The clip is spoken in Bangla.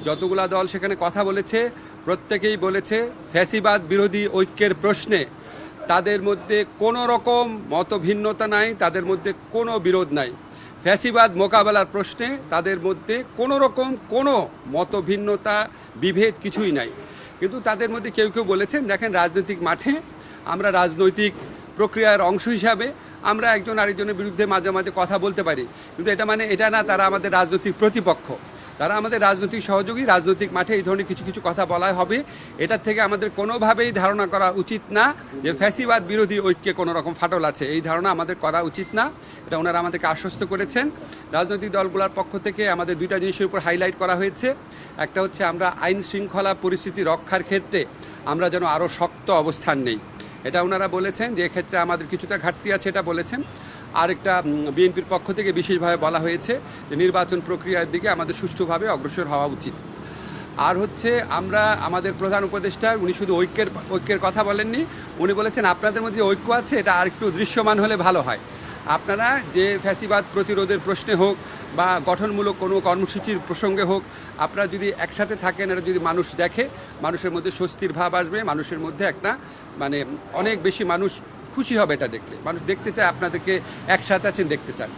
যতগুলা দল সেখানে কথা বলেছে প্রত্যেকেই বলেছে ফ্যাসিবাদ বিরোধী ঐক্যের প্রশ্নে তাদের মধ্যে কোনো রকম মতভিন্নতা নাই, তাদের মধ্যে কোনো বিরোধ নাই। ফ্যাসিবাদ মোকাবেলার প্রশ্নে তাদের মধ্যে কোনো রকম কোনো মতভিন্নতা বিভেদ কিছুই নাই। কিন্তু তাদের মধ্যে কেউ কেউ বলেছেন, দেখেন রাজনৈতিক মাঠে আমরা রাজনৈতিক প্রক্রিয়ার অংশ হিসাবে আমরা একজন আরেকজনের বিরুদ্ধে মাঝে মাঝে কথা বলতে পারি, কিন্তু এটা না তারা আমাদের রাজনৈতিক প্রতিপক্ষ, তারা আমাদের রাজনৈতিক সহযোগী। রাজনৈতিক মাঠে এই ধরনের কিছু কিছু কথা বলা হবে, এটার থেকে আমাদের কোনোভাবেই ধারণা করা উচিত না যে ফ্যাসিবাদ বিরোধী ঐক্যে কোনো রকম ফাটল আছে। এই ধারণা আমাদের করা উচিত না, এটা ওনারা আমাদেরকে আশ্বস্ত করেছেন। রাজনৈতিক দলগুলোর পক্ষ থেকে আমাদের দুইটা জিনিসের উপর হাইলাইট করা হয়েছে। একটা হচ্ছে আমরা আইন শৃঙ্খলা পরিস্থিতি রক্ষার ক্ষেত্রে আমরা যেন আরও শক্ত অবস্থান নেই, এটা ওনারা বলেছেন যে এক্ষেত্রে আমাদের কিছুটা ঘাটতি আছে, এটা বলেছেন। আরেকটা বিএনপির পক্ষ থেকে বিশেষভাবে বলা হয়েছে যে নির্বাচন প্রক্রিয়ার দিকে আমাদের সুষ্ঠুভাবে অগ্রসর হওয়া উচিত। আর হচ্ছে আমরা আমাদের প্রধান উপদেষ্টা উনি শুধু ঐক্যের কথা বলেননি, উনি বলেছেন আপনাদের মধ্যে ঐক্য আছে এটা আর একটু দৃশ্যমান হলে ভালো হয়। আপনারা যে ফ্যাসিবাদ প্রতিরোধের প্রশ্নে হোক বা গঠনমূলক কোনো কর্মসূচির প্রসঙ্গে হোক, আপনারা যদি একসাথে থাকেন, এটা যদি মানুষ দেখে, মানুষের মধ্যে স্বস্তির ভাব আসবে, মানুষের মধ্যে একটা অনেক বেশি মানুষ খুশি হবে এটা দেখলে। মানুষ দেখতে চায় আপনাদেরকে একসাথে আছেন, দেখতে চান।